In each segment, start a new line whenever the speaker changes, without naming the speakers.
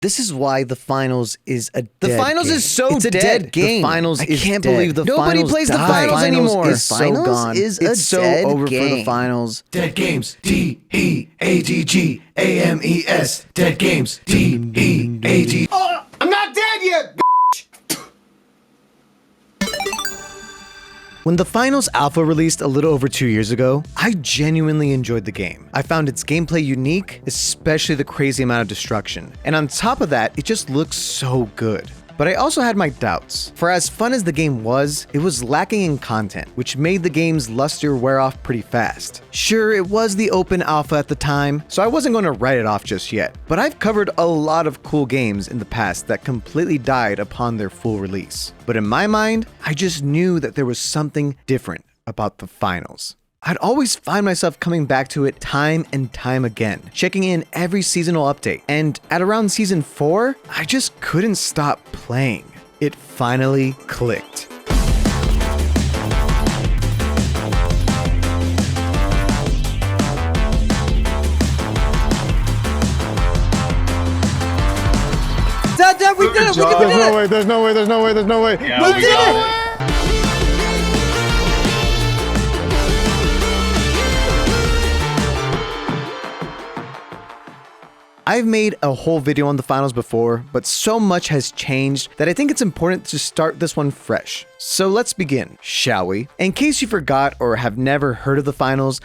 This is why the finals is a dead
finals
game.
is so
It's a
dead.
dead game.
The finals
I
is
can't
dead.
believe the
Nobody
finals
plays the
died.
finals anymore.
Is so
Finals
gone.
is
It's
a
so
dead
over for the
game.
finals.
Dead games, D-E-A-D-G-A-M-E-S. Dead games, D-E-A-D.
I'm not dead yet!
When the finals alpha released a little over 2 years ago, I genuinely enjoyed the game. I found its gameplay unique, especially the crazy amount of destruction. And on top of that, it just looks so good. But I also had my doubts. For as fun as the game was, it was lacking in content, which made the game's luster wear off pretty fast. Sure, it was the open alpha at the time, so I wasn't going to write it off just yet. But I've covered a lot of cool games in the past that completely died upon their full release. But in my mind, I just knew that there was something different about the finals. I'd always find myself coming back to it time and time again, checking in every seasonal update, and at around season 4, I just couldn't stop playing. It finally clicked.
Dad, we did it! We did it!
There's no way.
We did it!
I've made a whole video on the finals before, but so much has changed that I think it's important to start this one fresh. So let's begin, shall we? In case you forgot or have never heard of the finals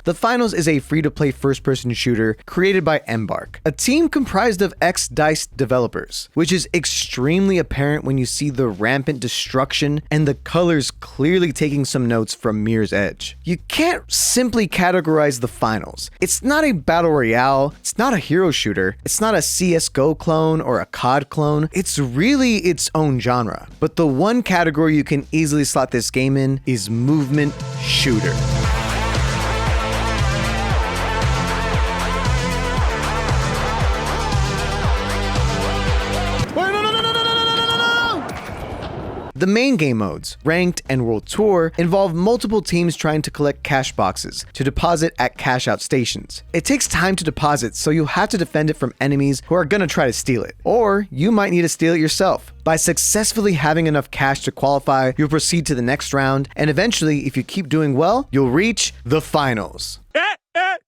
is a free-to-play first-person shooter created by Embark, a team comprised of ex-DICE developers, which is extremely apparent when you see the rampant destruction and the colors clearly taking some notes from Mirror's Edge. You can't simply categorize the finals. It's not a battle royale, it's not a hero shooter, it's not a CSGO clone or a COD clone, it's really its own genre. But the one category you can easily slot this game in is movement shooter. The main game modes, Ranked and World Tour, involve multiple teams trying to collect cash boxes to deposit at cash out stations. It takes time to deposit, so you'll have to defend it from enemies who are gonna try to steal it. Or you might need to steal it yourself. By successfully having enough cash to qualify, you'll proceed to the next round, and eventually, if you keep doing well, you'll reach the finals.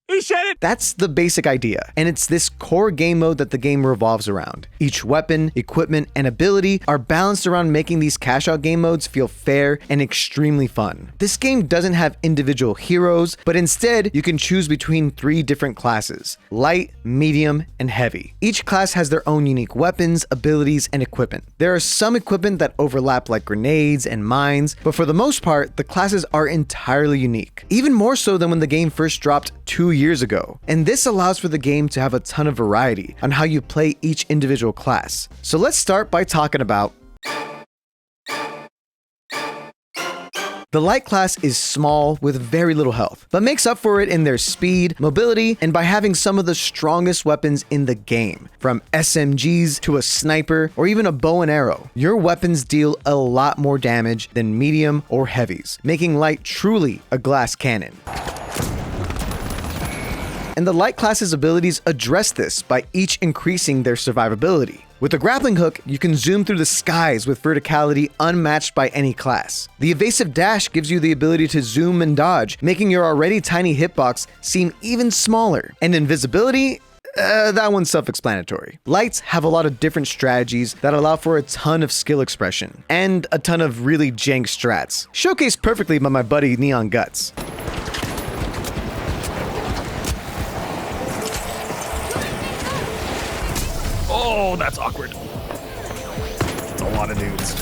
He said it!
That's the basic idea, and it's this core game mode that the game revolves around. Each weapon, equipment, and ability are balanced around making these cash-out game modes feel fair and extremely fun. This game doesn't have individual heroes, but instead, you can choose between 3 different classes: light, medium, and heavy. Each class has their own unique weapons, abilities, and equipment. There are some equipment that overlap like grenades and mines, but for the most part, the classes are entirely unique. Even more so than when the game first dropped 2 years ago. And this allows for the game to have a ton of variety on how you play each individual class. So let's start by talking about the light class is small with very little health, but makes up for it in their speed, mobility, and by having some of the strongest weapons in the game. From SMGs to a sniper or even a bow and arrow, your weapons deal a lot more damage than medium or heavies, making light truly a glass cannon. And the light class's abilities address this by each increasing their survivability. With the grappling hook, you can zoom through the skies with verticality unmatched by any class. The evasive dash gives you the ability to zoom and dodge, making your already tiny hitbox seem even smaller. And invisibility? That one's self-explanatory. Lights have a lot of different strategies that allow for a ton of skill expression, and a ton of really jank strats, showcased perfectly by my buddy Neon Guts.
Oh, that's awkward. It's a lot of dudes.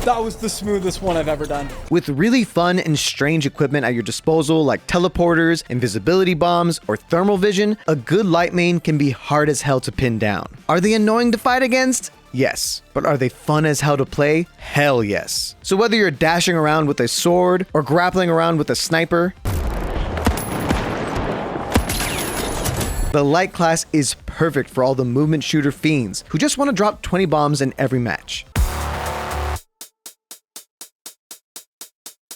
That was the smoothest one I've ever done.
With really fun and strange equipment at your disposal like teleporters, invisibility bombs, or thermal vision, a good light main can be hard as hell to pin down. Are they annoying to fight against? Yes. But are they fun as hell to play? Hell yes. So whether you're dashing around with a sword or grappling around with a sniper, the light class is perfect for all the movement shooter fiends who just want to drop 20 bombs in every match.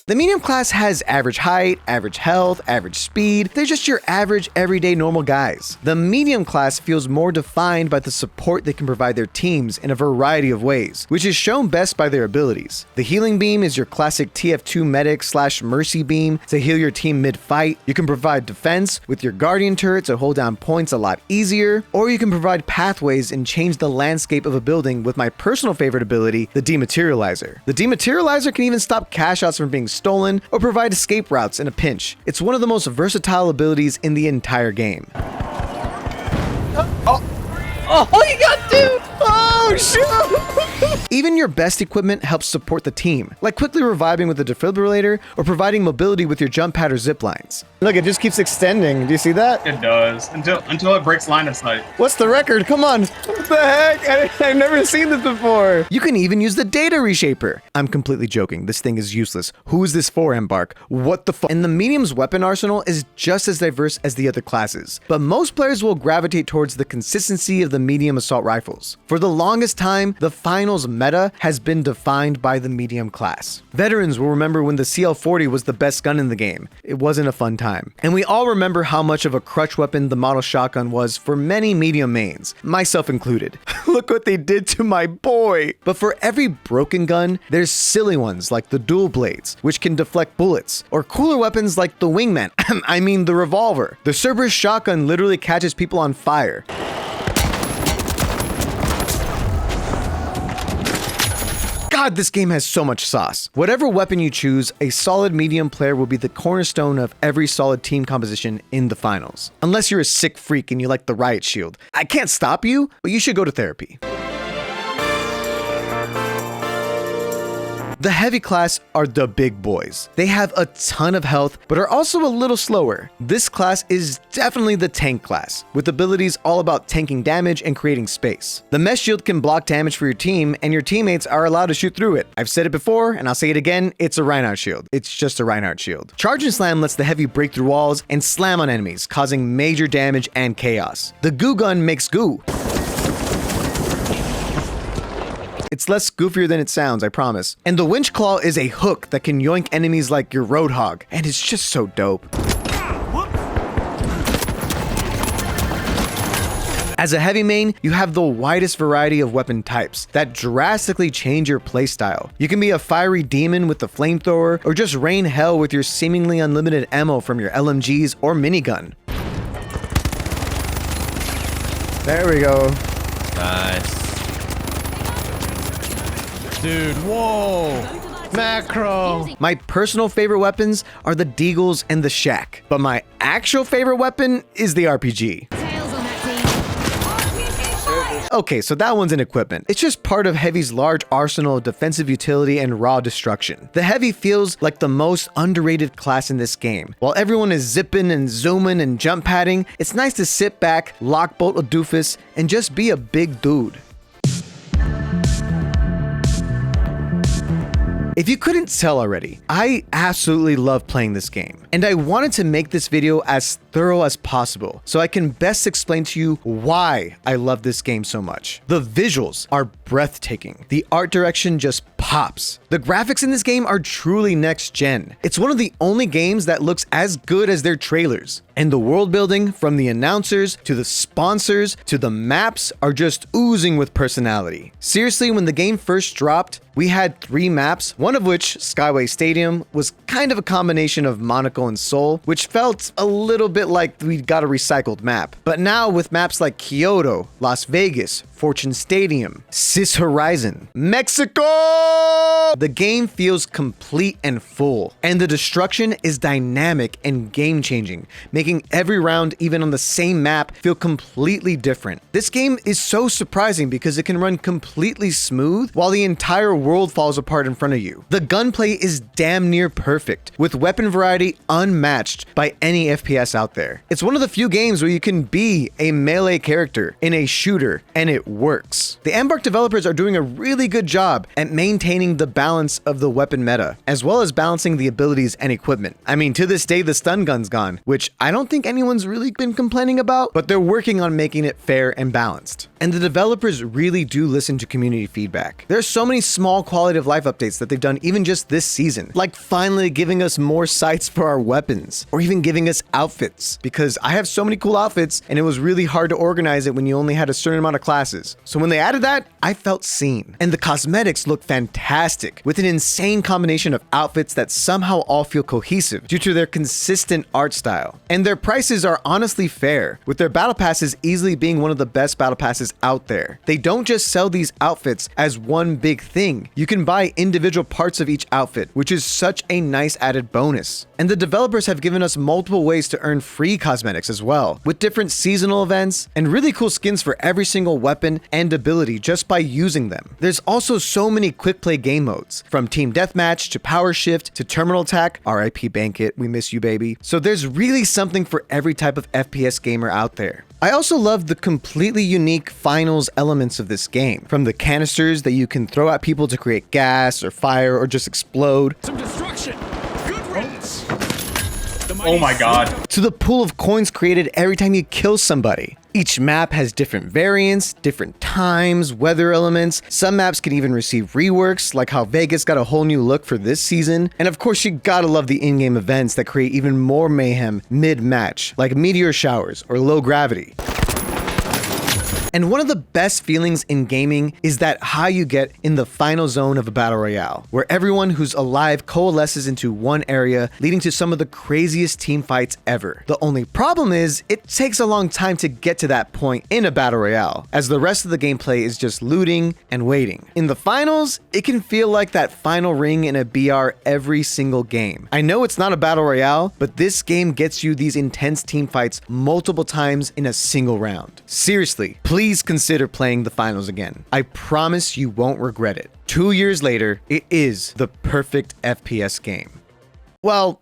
The medium class has average height, average health, average speed. They're just your average, everyday, normal guys. The medium class feels more defined by the support they can provide their teams in a variety of ways, which is shown best by their abilities. The healing beam is your classic TF2 medic / mercy beam to heal your team mid-fight. You can provide defense with your guardian turret to hold down points a lot easier, or you can provide pathways and change the landscape of a building with my personal favorite ability, the Dematerializer. The Dematerializer can even stop cash outs from being stolen or provide escape routes in a pinch. It's one of the most versatile abilities in the entire game.
Oh, you got dude!
Oh, shoot! Even your best equipment helps support the team, like quickly reviving with a defibrillator or providing mobility with your jump pad or zip lines. Look, it just keeps extending. Do you see that?
It does until it breaks line of sight.
What's the record? Come on. What the heck? I've never seen this before. You can even use the data reshaper. I'm completely joking. This thing is useless. Who is this for, Embark? What the fuck? And the medium's weapon arsenal is just as diverse as the other classes, but most players will gravitate towards the consistency of the medium assault rifles. For the longest time, the finals meta has been defined by the medium class. Veterans will remember when the CL-40 was the best gun in the game. It wasn't a fun time. And we all remember how much of a crutch weapon the model shotgun was for many medium mains, myself included. Look what they did to my boy! But for every broken gun, there's silly ones like the dual blades, which can deflect bullets, or cooler weapons like the wingman, I mean the revolver. The Cerberus shotgun literally catches people on fire. God, this game has so much sauce. Whatever weapon you choose, a solid medium player will be the cornerstone of every solid team composition in the finals. Unless you're a sick freak and you like the riot shield. I can't stop you, but you should go to therapy. The heavy class are the big boys. They have a ton of health, but are also a little slower. This class is definitely the tank class, with abilities all about tanking damage and creating space. The mesh shield can block damage for your team, and your teammates are allowed to shoot through it. I've said it before, and I'll say it again, it's a Reinhardt shield. It's just a Reinhardt shield. Charge and Slam lets the heavy break through walls and slam on enemies, causing major damage and chaos. The goo gun makes goo. It's less goofier than it sounds, I promise. And the winch claw is a hook that can yoink enemies like your roadhog, and it's just so dope. As a heavy main, you have the widest variety of weapon types that drastically change your playstyle. You can be a fiery demon with the flamethrower, or just rain hell with your seemingly unlimited ammo from your LMGs or minigun. There we go.
Nice. Dude, whoa. Macro.
My personal favorite weapons are the Deagles and the Shack, but my actual favorite weapon is the RPG. Okay, so that one's an equipment. It's just part of Heavy's large arsenal of defensive utility and raw destruction. The Heavy feels like the most underrated class in this game. While everyone is zipping and zooming and jump padding, it's nice to sit back, lock bolt a doofus, and just be a big dude. If you couldn't tell already, I absolutely love playing this game, and I wanted to make this video as thorough as possible so I can best explain to you why I love this game so much. The visuals are breathtaking. The art direction just pops. The graphics in this game are truly next gen. It's one of the only games that looks as good as their trailers. And the world building, from the announcers to the sponsors to the maps, are just oozing with personality. Seriously, when the game first dropped, we had 3 maps, one of which, Skyway Stadium, was kind of a combination of Monaco and Seoul, which felt a little bit like we got a recycled map. But now with maps like Kyoto, Las Vegas, Fortune Stadium, Cis Horizon, Mexico, the game feels complete and full, and the destruction is dynamic and game-changing, making every round, even on the same map, feel completely different. This game is so surprising because it can run completely smooth while the entire world falls apart in front of you. The gunplay is damn near perfect, with weapon variety unmatched by any FPS out there. It's one of the few games where you can be a melee character in a shooter, and it works. The Embark developers are doing a really good job at maintaining the balance of the weapon meta, as well as balancing the abilities and equipment. I mean, to this day, the stun gun's gone, which I don't think anyone's really been complaining about, but they're working on making it fair and balanced. and the developers really do listen to community feedback. There are so many small quality of life updates that they've done even just this season, like finally giving us more sights for our weapons, or even giving us outfits, because I have so many cool outfits and it was really hard to organize it when you only had a certain amount of classes. So when they added that, I felt seen. And the cosmetics look fantastic, with an insane combination of outfits that somehow all feel cohesive due to their consistent art style. And their prices are honestly fair, with their battle passes easily being one of the best battle passes out there. They don't just sell these outfits as one big thing. You can buy individual parts of each outfit, which is such a nice added bonus. And the developers have given us multiple ways to earn free cosmetics as well, with different seasonal events and really cool skins for every single weapon and ability just by using them. There's also so many quick play game modes, from team deathmatch to power shift to terminal attack, RIP Banquet, we miss you baby. So there's really something for every type of FPS gamer out there. I also love the completely unique finals elements of this game, from the canisters that you can throw at people to create gas or fire or just explode,
Some destruction. Good riddance.
Oh my god.
to the pool of coins created every time you kill somebody. Each map has different variants, different times, weather elements. Some maps can even receive reworks, like how Vegas got a whole new look for this season. And of course, you gotta love the in-game events that create even more mayhem mid-match, like meteor showers or low gravity. And one of the best feelings in gaming is that high you get in the final zone of a battle royale, where everyone who's alive coalesces into one area, leading to some of the craziest team fights ever. The only problem is, it takes a long time to get to that point in a battle royale, as the rest of the gameplay is just looting and waiting. In the finals, it can feel like that final ring in a BR every single game. I know it's not a battle royale, but this game gets you these intense team fights multiple times in a single round. Seriously, please consider playing the finals again. I promise you won't regret it. 2 years later, it is the perfect FPS game. Well,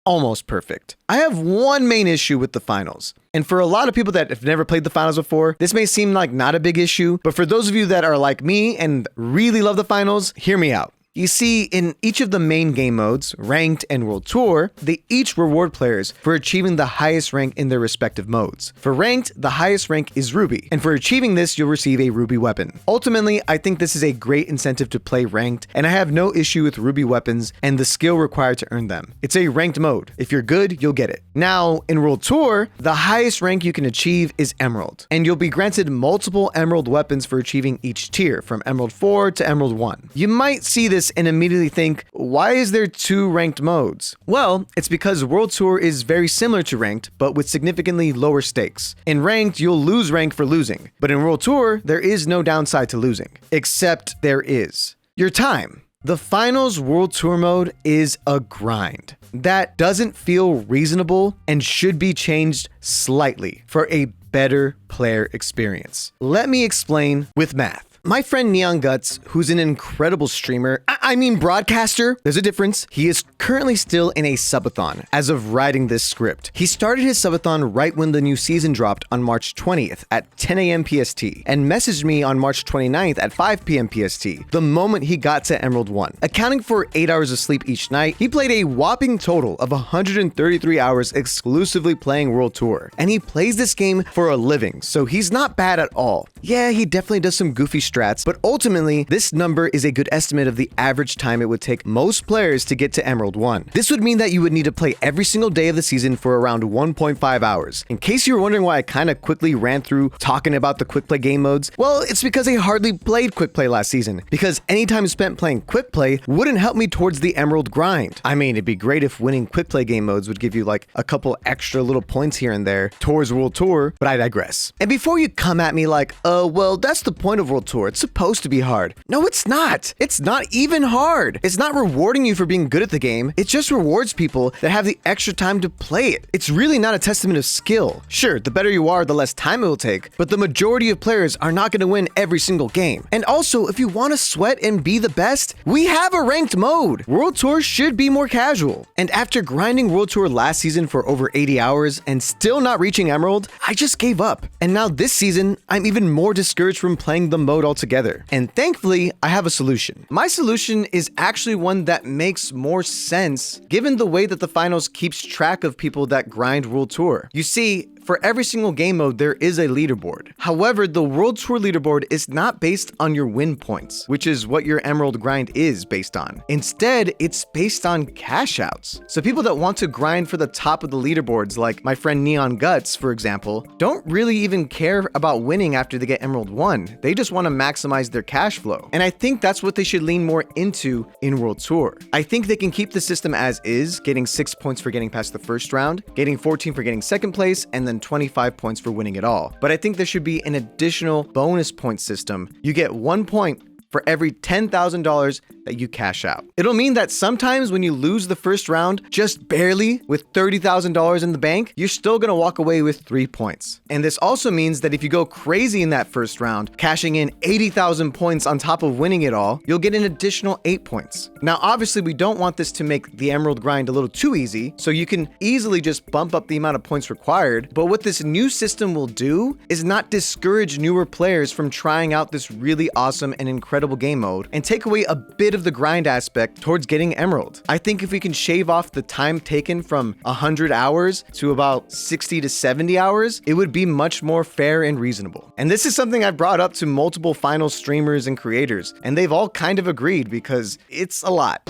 almost perfect. I have one main issue with the finals. And for a lot of people that have never played the finals before, this may seem like not a big issue, but for those of you that are like me and really love the finals, hear me out. You see, in each of the main game modes, Ranked and World Tour, they each reward players for achieving the highest rank in their respective modes. For Ranked, the highest rank is Ruby, and for achieving this, you'll receive a Ruby weapon. Ultimately, I think this is a great incentive to play Ranked, and I have no issue with Ruby weapons and the skill required to earn them. It's a ranked mode. If you're good, you'll get it. Now, in World Tour, the highest rank you can achieve is Emerald, and you'll be granted multiple Emerald weapons for achieving each tier, from Emerald 4 to Emerald 1. You might see this and immediately think, why is there 2 ranked modes? Well, it's because World Tour is very similar to Ranked, but with significantly lower stakes. In Ranked, you'll lose rank for losing, but in World Tour, there is no downside to losing. Except there is. Your time. The Finals World Tour mode is a grind. That doesn't feel reasonable and should be changed slightly for a better player experience. Let me explain with math. My friend Neon Guts, who's an incredible streamer, I mean broadcaster, there's a difference. He is currently still in a subathon as of writing this script. He started his subathon right when the new season dropped on March 20th at 10 a.m. PST and messaged me on March 29th at 5 p.m. PST, the moment he got to Emerald 1. Accounting for 8 hours of sleep each night, he played a whopping total of 133 hours exclusively playing World Tour. And he plays this game for a living, so he's not bad at all. Yeah, he definitely does some goofy strats, but ultimately, this number is a good estimate of the average time it would take most players to get to Emerald 1. This would mean that you would need to play every single day of the season for around 1.5 hours. In case you were wondering why I kind of quickly ran through talking about the quick play game modes, well, it's because I hardly played quick play last season, because any time spent playing quick play wouldn't help me towards the Emerald grind. I mean, it'd be great if winning quick play game modes would give you like a couple extra little points here and there towards World Tour, but I digress. And before you come at me like, well, that's the point of World Tour. It's supposed to be hard. No, it's not. It's not even hard. It's not rewarding you for being good at the game. It just rewards people that have the extra time to play it. It's really not a testament of skill. Sure, the better you are, the less time it will take, but the majority of players are not going to win every single game. And also, if you want to sweat and be the best, we have a ranked mode. World Tour should be more casual. And after grinding World Tour last season for over 80 hours and still not reaching Emerald, I just gave up. And now this season, I'm even more discouraged from playing the mode altogether. And thankfully, I have a solution. My solution is actually one that makes more sense given the way that the finals keeps track of people that grind World Tour. You see, for every single game mode, there is a leaderboard. However, the World Tour leaderboard is not based on your win points, which is what your Emerald grind is based on. Instead, it's based on cash outs. So people that want to grind for the top of the leaderboards, like my friend Neon Guts, for example, don't really even care about winning after they get Emerald 1. They just want to maximize their cash flow. And I think that's what they should lean more into in World Tour. I think they can keep the system as is, getting 6 points for getting past the first round, getting 14 for getting second place, and then 25 points for winning it all. But I think there should be an additional bonus point system. You get 1 point for every $10,000 that you cash out. It'll mean that sometimes when you lose the first round, just barely, with $30,000 in the bank, you're still gonna walk away with 3 points. And this also means that if you go crazy in that first round, cashing in 80,000 points on top of winning it all, you'll get an additional 8 points. Now, obviously, we don't want this to make the Emerald grind a little too easy, so you can easily just bump up the amount of points required. But what this new system will do is not discourage newer players from trying out this really awesome and incredible game mode and take away a bit of the grind aspect towards getting Emerald. I think if we can shave off the time taken from 100 hours to about 60 to 70 hours, it would be much more fair and reasonable. And this is something I've brought up to multiple final streamers and creators, and they've all kind of agreed because it's a lot.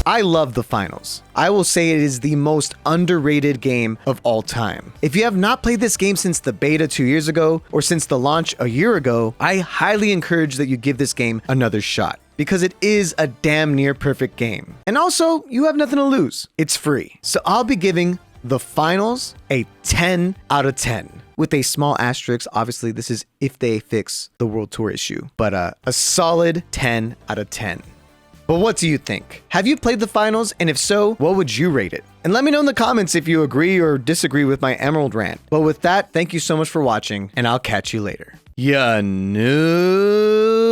I love the finals. I will say it is the most underrated game of all time. If you have not played this game since the beta 2 years ago or since the launch a year ago, I highly encourage that you give this game another shot because it is a damn near perfect game. And also, you have nothing to lose. It's free. So I'll be giving the finals a 10 out of 10. With a small asterisk, obviously this is if they fix the World Tour issue, but a solid 10 out of 10. But what do you think? Have you played the finals? And if so, what would you rate it? And let me know in the comments if you agree or disagree with my Emerald rant. But with that, thank you so much for watching, and I'll catch you later. Ya noob.